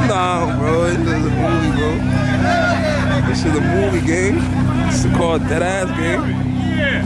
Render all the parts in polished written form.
Nah, bro, this is a movie, bro. This is a movie game. It's called Dead Ass Game. Yeah.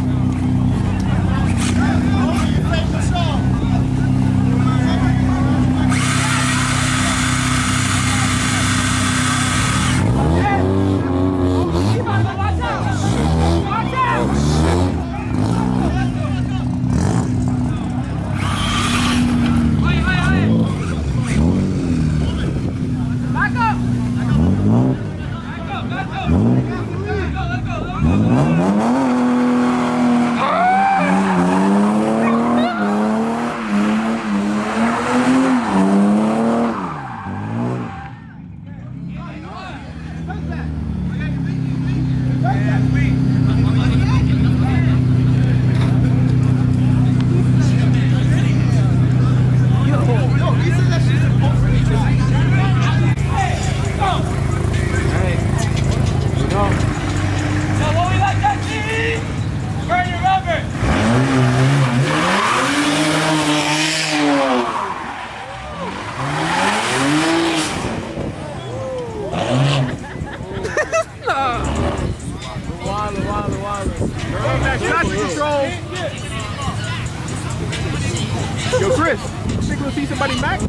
Yo, Chris, you think we'll see somebody back?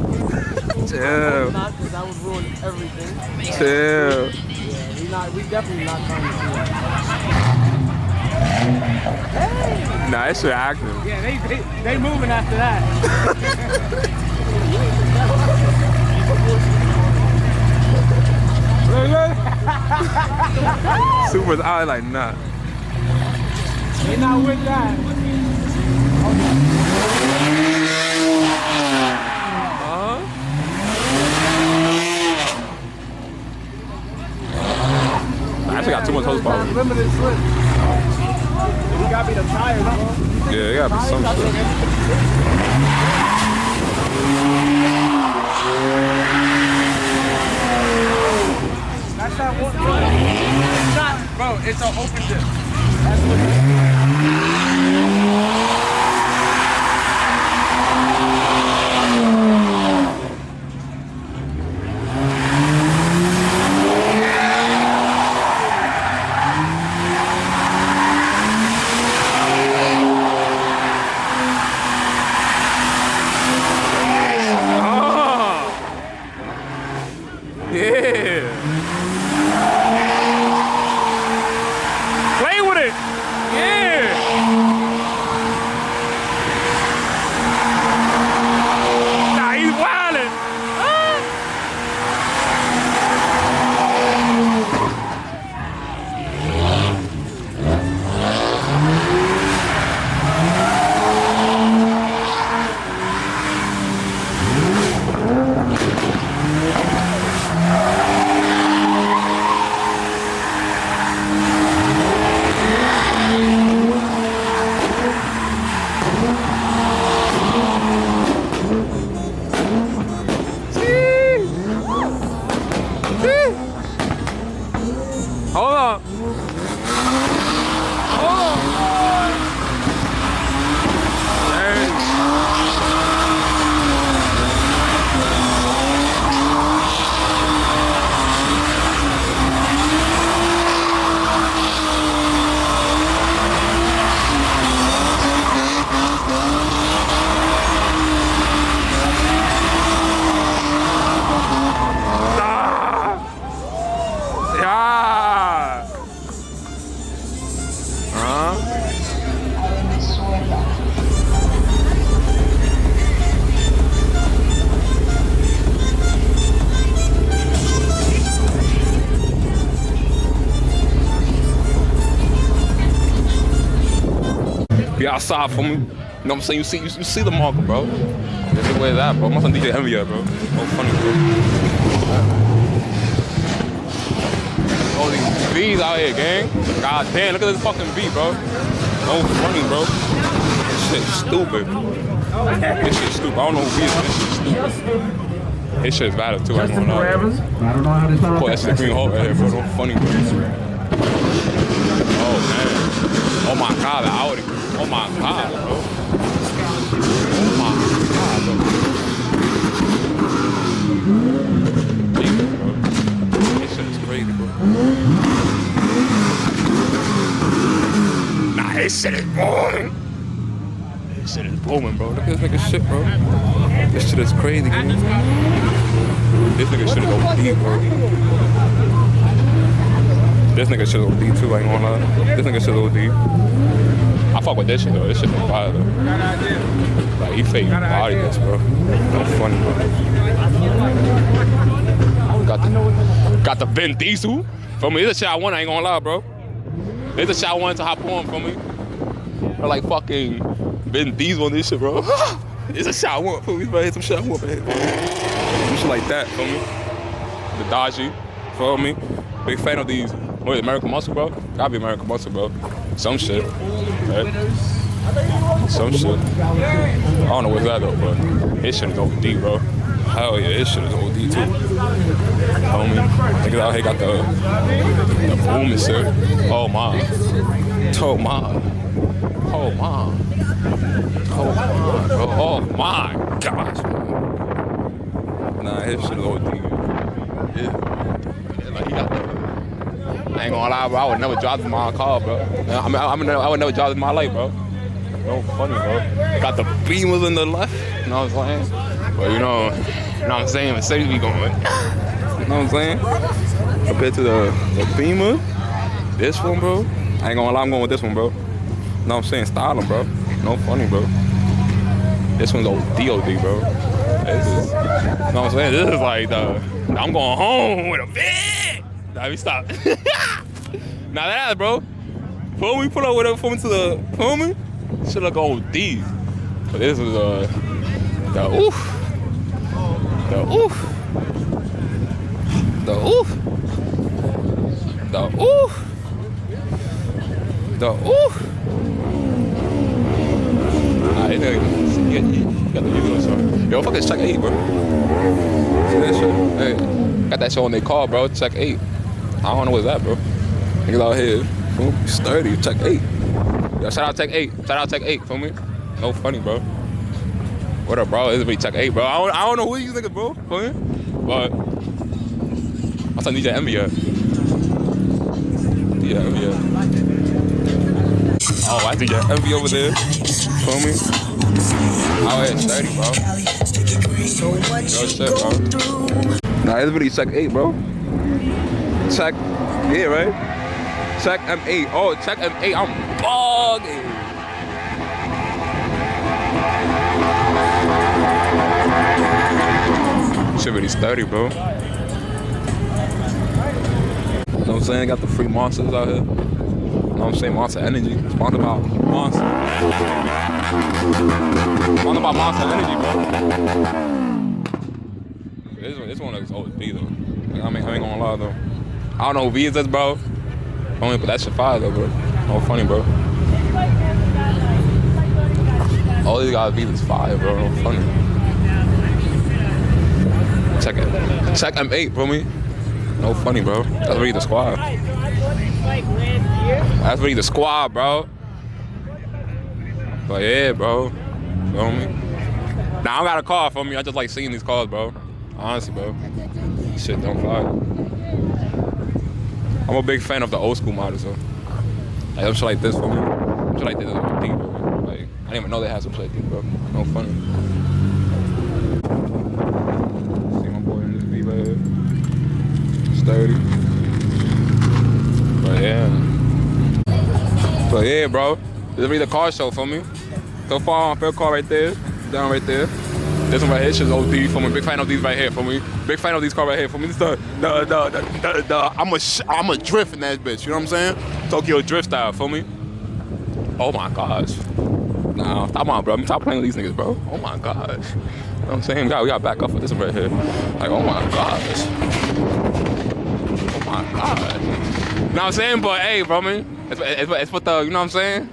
Chill. Not, because that would ruin everything. Chill. Yeah, we definitely not trying to see it. Hey! Nah, it's your acting. Yeah, they moving after that. Super's out like, nah. They not with that. I actually got too much horsepower. Limited slip. You gotta be the tires, huh? Yeah, it gotta be some shit. That's not one. It's not, bro. It's an open dip. That's what it is. Hold on. Be outside for me. You know what I'm saying? You see the marker, bro. This is where it's at, bro. I'm on DJ Envy, bro. Oh, funny, bro. All these V's out here, gang. God damn, look at this fucking V, bro. Oh, funny, bro. This shit's stupid. This shit's stupid. I don't know who V is, but this shit's stupid. His shit's valid too, I don't know. I don't know how to tell. Boy, that's the Green Hawk right here, bro. Don't funny, bro. Oh, my God, bro. Oh my God, bro. Jesus, bro. This shit is crazy, bro. Nah, this shit is boring. This shit is booming, bro. Look at this nigga shit, bro. This shit is crazy, bro. This nigga shit is OD, bro. This nigga shit is OD too, I ain't gonna lie. This nigga shit is OD. I fuck with this shit though. This shit is fire though. Like he fake body this, bro. That's funny, bro. Got the Vin Diesel. For me, this a shit I want, I ain't gonna lie, bro. This a shit I wanted to hop on for me. Or like fucking Vin Diesel on this shit, bro. It's a shit I want for me, bro. It's some shit I want, man. Some shit like that, for me. The Dodgy, for me. Big fan of these. What, American Muscle, bro? Gotta be American Muscle, bro. Some shit. Right? Some shit. I don't know what's that though, but his shit is OD, bro. Hell yeah, his shit is OD too. Homie. Niggas out here got the boom and shit. Oh my. Oh my. Oh my. Oh my, bro. Oh my gosh, bro. Nah, his shit is OD. Yeah. Like he got the, I ain't gonna lie, bro. I would never drive in my car, bro. I would never drive in my life, bro. No funny, bro. Got the beamers in the left, you know what I'm saying? But you know what I'm saying? Mercedes be going, you know what I'm saying? Compared to the Beamer, this one, bro. I ain't gonna lie, I'm going with this one, bro. You know what I'm saying? Styling, bro. No funny, bro. This one's OD, bro. This is, you know what I'm saying? This is like the, I'm going home with a bit. Let me stop. Now that, bro. Before we pull up with it, for me to the, for me, shit look OD. But this is the oof. The oof. The oof. The oof. The oof. Nah, you got the video, so. Yo, fuck this check 8, bro. See that shit? Hey, got that shit on their car, bro. Check 8. I don't know what's that, bro. Niggas out here, boom, sturdy. Check 8. Yo, shout out Check 8. Shout out Check 8, feel me? No funny, bro. What up, bro? This is Check 8, bro. I don't know who you niggas, bro. Feel me? But what's up, DJ Envy at? Yeah, Envy at. Oh, I see your Envy over there. Feel me? Oh, it's 30, bro. Real shit, bro. Nah, it's really Check 8, bro. Check, yeah, right? checkm8. Oh, checkm8. I'm bugging. Shit really sturdy, bro. You know what I'm saying? Got the free monsters out here. You know what I'm saying? Monster Energy. Sponsored by Monster. Sponsored by Monster Energy, bro. This one looks OD though. Like, I ain't gonna lie though. I don't know who V is this, bro. But that shit fire though, bro. No funny, bro. All these guys V's is fire, bro. No funny. Check it. checkm8, bro, me. No funny, bro. That's really the squad. That's really the squad, bro. But yeah, bro. Feel me? Nah, I don't got a car for me. I just like seeing these cars, bro. Honestly, bro. Shit don't fly. I'm a big fan of the old school models, though. Like, some shit like this for me. Some shit like this is OD, bro. Like, I didn't even know they had some shit like this, bro. No funny. See my boy in this V right here. Sturdy. But yeah, bro. This is really the car show for me. So far, my favorite car right there. Down right there. This one right here, shit's OD for me. Big fan of these right here for me. Big fan of these cars right here for me. This is I'm a drift in that bitch. You know what I'm saying? Tokyo drift style for me. Oh my gosh. Nah, stop on, bro. Stop playing with these niggas, bro. Oh my gosh. You know what I'm saying? We gotta back up for this one right here. Like, oh my gosh. Oh my god. You know what I'm saying? But hey, bro, man. It's what the, you know what I'm saying?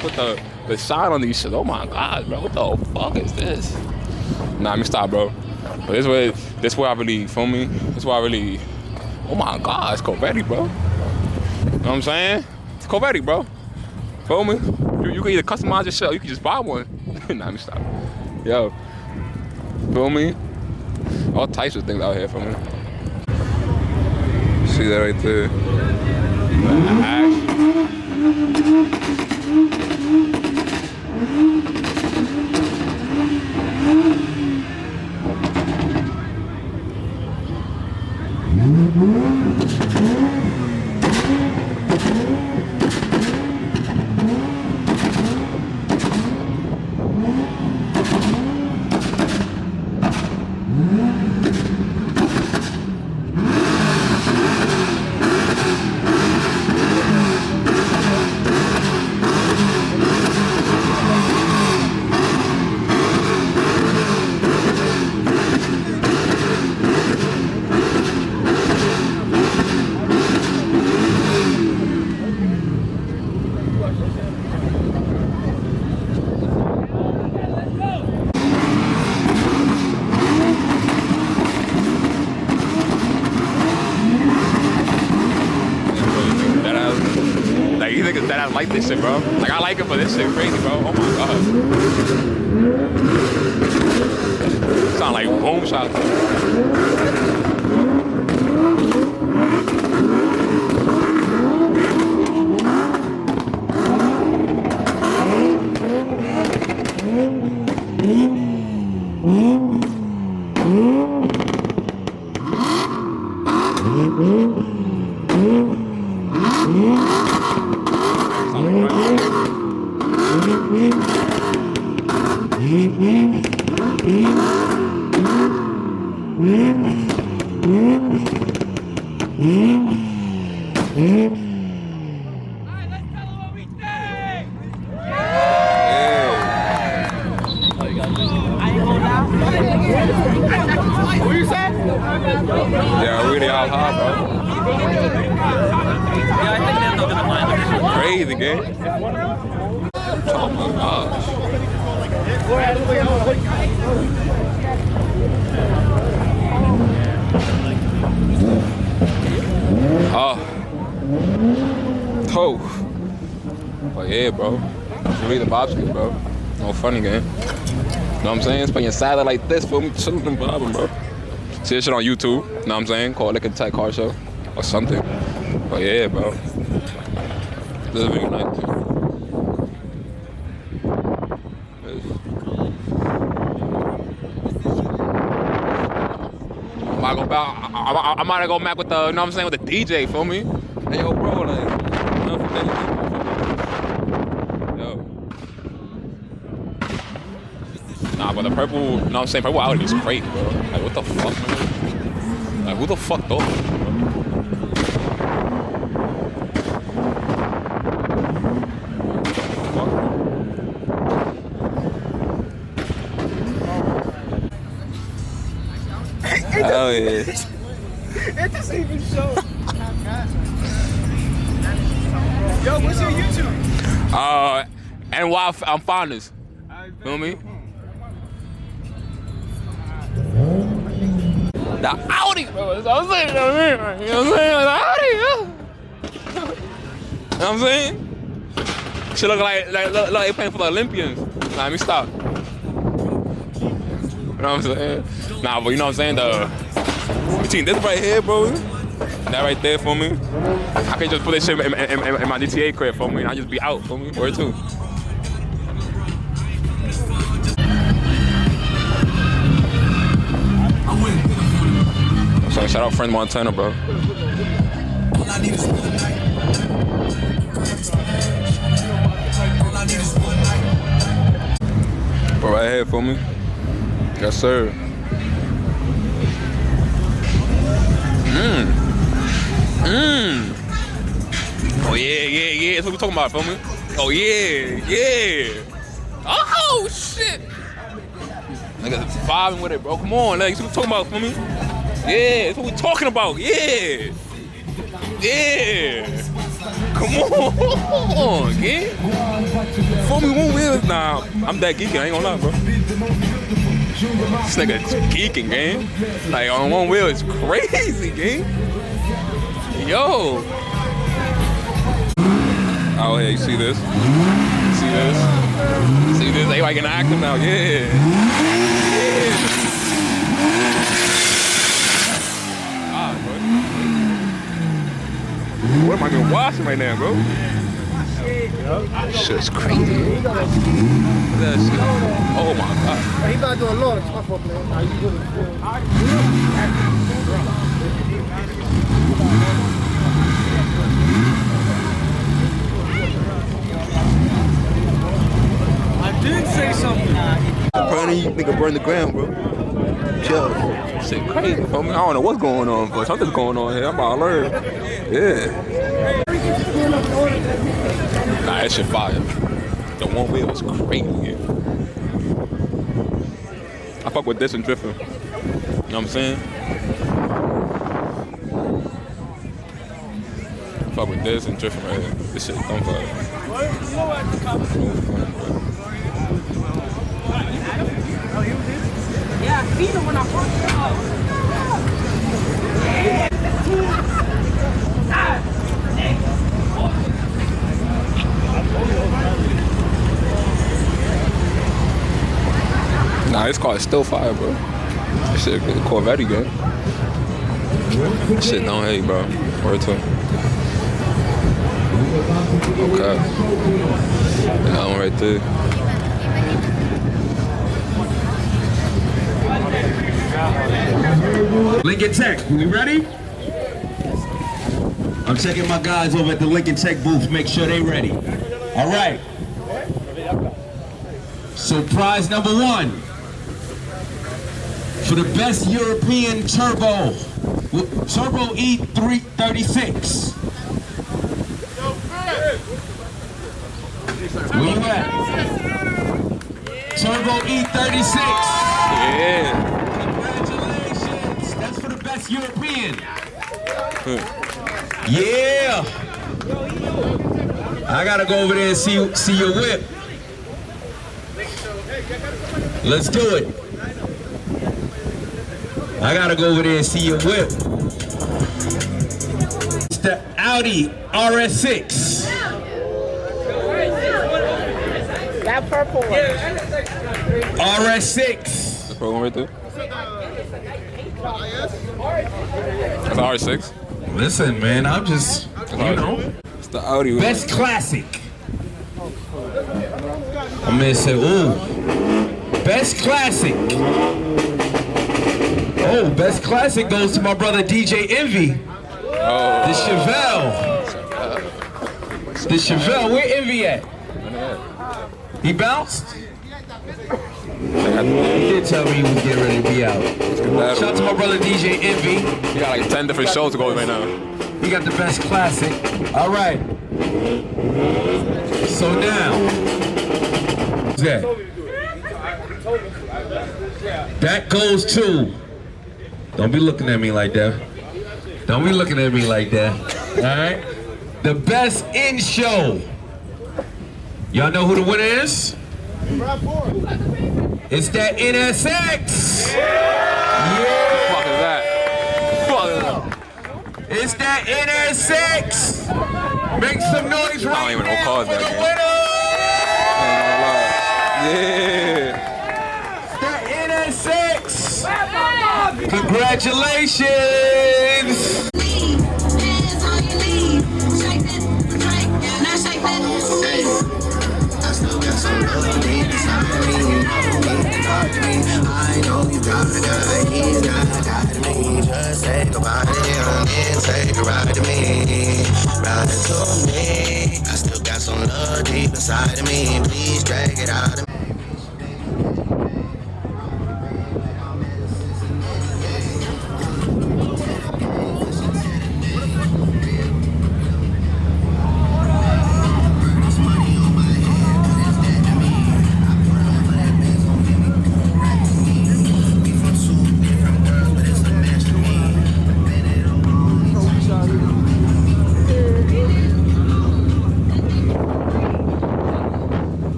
Put the shine on these shit. Oh my god, bro. What the fuck is this? Nah, let me stop, bro. But this where I really, feel me? This where I really, oh my god, it's Corvetti, bro. You know what I'm saying? It's Corvetti, bro. Feel me? You can either customize your shit or you can just buy one. Nah, let me stop. Yo, feel me? All types of things out here for me. See that right there? Like, you niggas that I like this shit, bro. Like, I like it, but this shit crazy, bro. Oh my god. Sound like boom shots. What you say? Yeah, really all hard, bro. Crazy, gang. Oh my gosh. Oh, yeah, bro. You read the bobsled, bro. No funny, gang. You know what I'm saying? Spend your salad like this, feel me? Chillin' and bobbing, bro. See this shit on YouTube, you know what I'm saying? Call it like a tech car show or something. But yeah, bro. This is really nice, too. I might go back with the, you know what I'm saying, with the DJ, feel me? Hey, yo, bro, like, you know what I'm saying? Yo. Nah, but the purple, you know what I'm saying, purple Audi is crazy, bro. Like, what the fuck, man? Like, who the fuck thought that, bro? Hell yeah. It doesn't even show. Yo, what's your YouTube? NY I'm Founders. Feel me? The Audi, bro. That's what I'm saying. You know what I'm saying? The Audi, yeah. You know what I'm saying? She look like they playing for the Olympians. Nah, let me stop. You know what I'm saying? Nah, but you know what I'm saying? Between this right here, bro, and that right there for me, I can just put this shit in my GTA crib for me, and I just be out for me. Where to? So shout out friend Montana, bro. Bro, right here for me. Yes, sir. Oh yeah. That's what we talking about, feel me? Oh yeah. Oh shit. Nigga, vibing with it, bro. Come on, like, that's what we talking about, feel me? Yeah, that's what we talking about. Yeah. Come on, gang. Feel me, one wheel. Nah, I'm that geeky. I ain't gonna lie, bro. This nigga geeking, gang. Like, on one wheel, it's crazy, gang. Yo. Oh, yeah, you see this? See this? See this? They like in active now. Yeah. Yeah. Ah, bro. What am I getting washing right now, bro? Shit's crazy. Look at that shit. Oh my god. He about to do a lot of top up, man. Nah, you really cool. I did say something. Burning, you nigga burn the ground, bro. Chill. Shit crazy, homie. I don't know what's going on, but something's going on here. I'm about to learn. Yeah. Nah, that shit fire. The one wheel was crazy. I fuck with this and drifting. You know what I'm saying? I fuck with this and drifting right here. This shit don't fuck. Yeah, I seen him when I first got Nah, this car is still fire, bro. This shit, the Corvette again. This shit don't hate, bro. Word to him. Okay. That one right there. Lincoln Tech, we ready? I'm checking my guys over at the Lincoln Tech booth, make sure they ready. All right. So prize number one, for the best European turbo E336. Where you at? Turbo E36. Yeah. Congratulations, that's for the best European. Yeah. I gotta go over there and see your whip. Let's do it. I gotta go over there and see your whip. It's the Audi RS6. that purple one. RS6. The pro one right there. That's R6. Listen, man, I'm just, you know. It's the Audi one. Best classic. I'm gonna say, ooh. Best classic. Oh, best classic goes to my brother DJ Envy. Oh. The Chevelle. The Chevelle. Where Envy at? He bounced? He did tell me he was getting ready to be out. Shout out to my brother DJ Envy. He got like 10 different shows to go right now. He got the best classic. All right. So now, what's that? That goes to. Don't be looking at me like that. Don't be looking at me like that. All right. The best in show. Y'all know who the winner is? It's that NSX. Yeah. Fuck is that? Fuck is that? It's that NSX. Make some noise right I don't even know what now cause for that the game. Yeah. winner. It's that NSX. Congratulations. I know you got it, he's got me. Just say goodbye to him and take a ride to me. Ride to me. I still got some love deep inside of me. Please drag it out of me.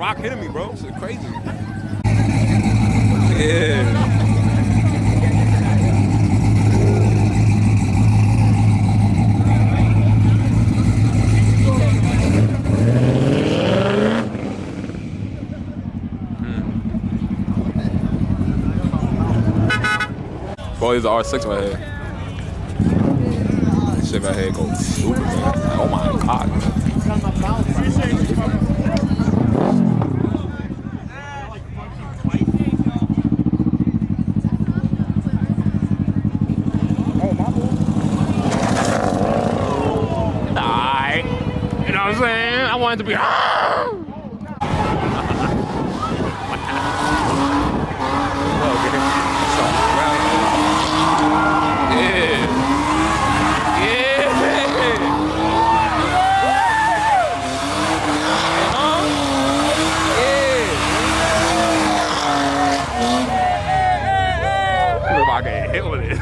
rock hitting me, bro. This is crazy. Yeah. Bro, these are R6 right here. This shit right here goes super, man. Oh my god. Alright. You know what I'm saying? I wanted to be. I get hit with it.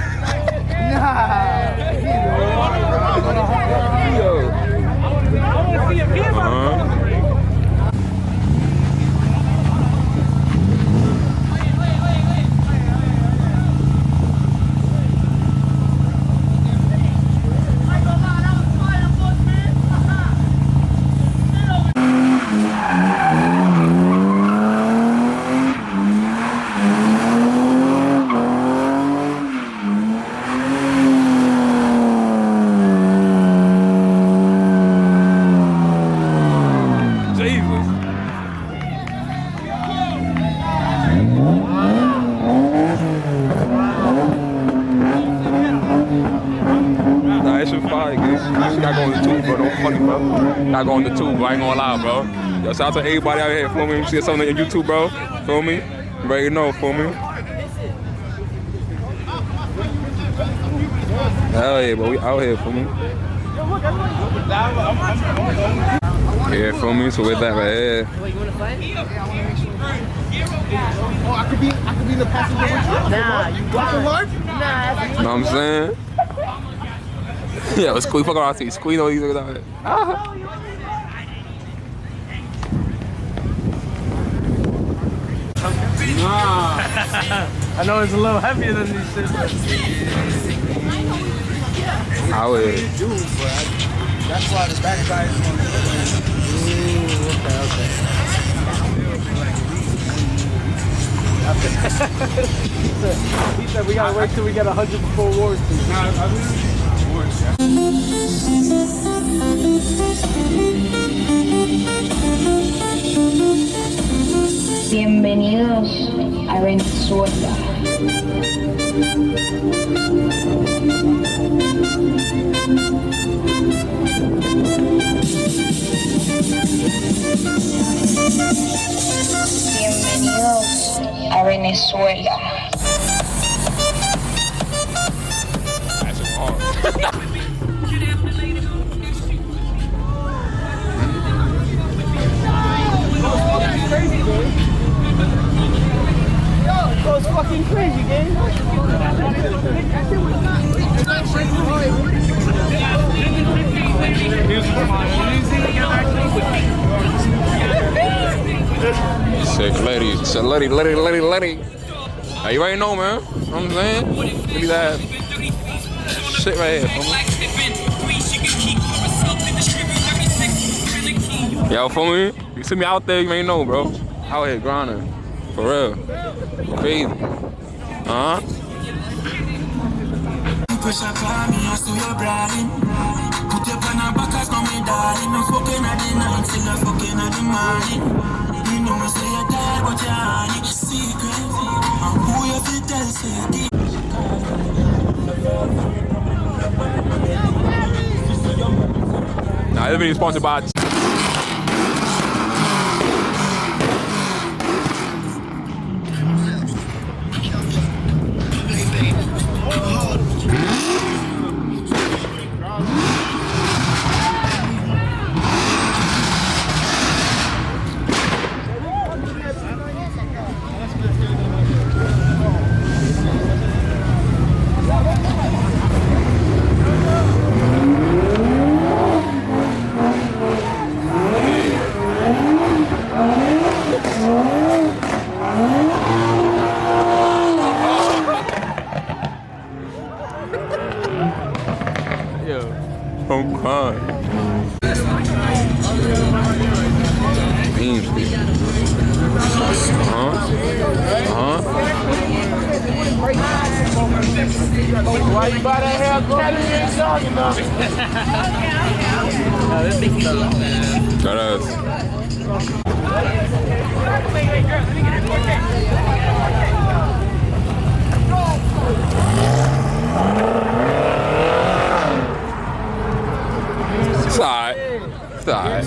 Not going to tube, bro. I ain't gonna lie, bro. Yo, shout out to everybody out here, feel me? You see something on YouTube, bro? Feel me? You ready to know, feel me? Hell yeah, bro. We out here, feel me? Yeah, feel me? So with that right here. Wait, you wanna fight? Oh, I could be in the passenger with you? Nah, you got hard? Nah. You know what I'm saying? Yeah, it's cool. Fuck around, see. Squeeze all these niggas out here. Nah. I know it's a little heavier than these shit. Out here. That's why this back side is on the He said we gotta wait till we get 100 before Wars. Bienvenidos a Venezuela. Bienvenidos a Venezuela. Yo, it goes fucking crazy, gang. So let it. Hey, you already know, man. You know what I'm saying? Look at that shit right here, homie. Yo, for me, you see me out there, you ain't know, bro. Out here grinding, for real, crazy. Put your pen on back as come me darling. No fucking at the night, still no fucking at the morning. You know me say you're dead, but you're honey. Secret, and who you fit tell say Nah, this video is sponsored by. I'm crying. Beans, Why you buy that hair cutting and talking about? That ass. It's alright. It's alright.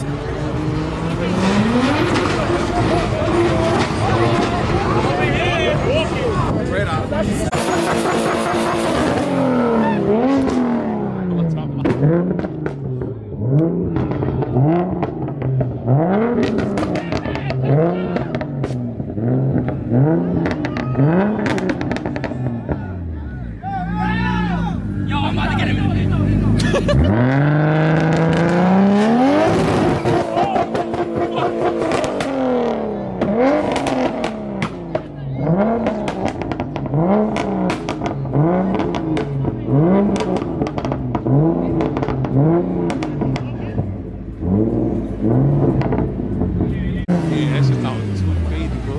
Right on. Yo, I'm about to get him. Yeah, that shit sounds crazy, bro.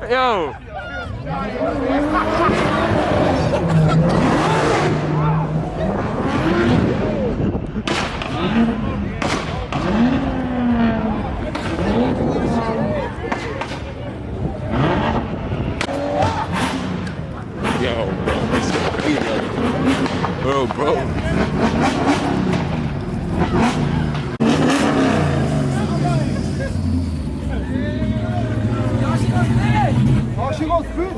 Yo. Yo, bro, this is crazy. Bro. Oh, she goes food.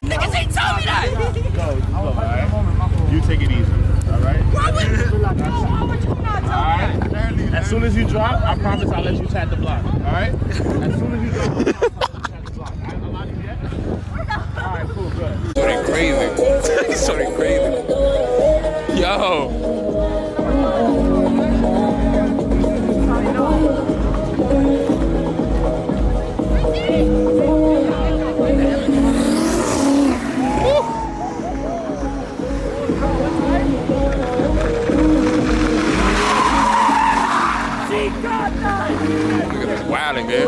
Niggas ain't told me that. You take it easy. Alright? Why would you not tell Alright? As soon as you drop, I promise I'll let you chat the block. Alright? As soon as you drop, I promise I'll chat the block. I unlock you yet? Alright, cool, good. Sorry, crazy. Sorry, crazy. Yo. Look at this wilding, man.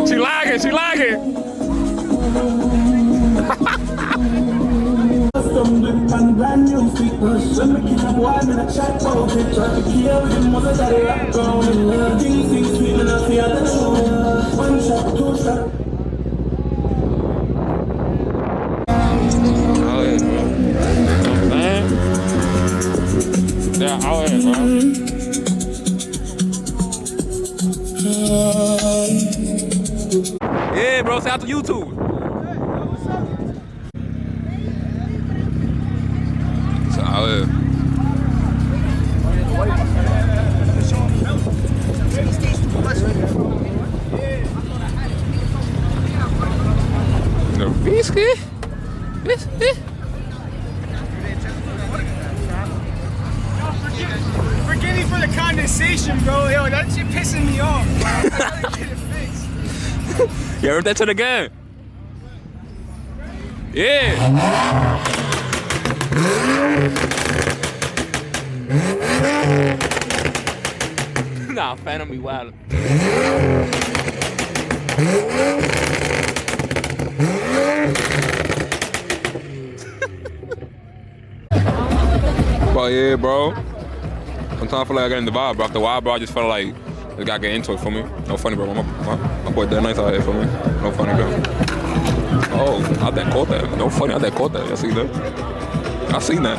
She lagging, she lagging. Yeah, out here, bro. Yeah, bro, say out to YouTube. So out here. The whiskey? Forgive me for the condensation, bro. Yo, that shit pissing me off. I gotta get it fixed. You heard that shit again? Yeah. Nah, Phantom be wild. But yeah, bro. Sometimes I feel like I got in the vibe, bro. After a while, bro, I just felt like the guy get into it for me. No funny, bro. My boy that nice out here for me. No funny, bro. Oh, I that caught that. No funny, I that caught that. I see that. I seen that.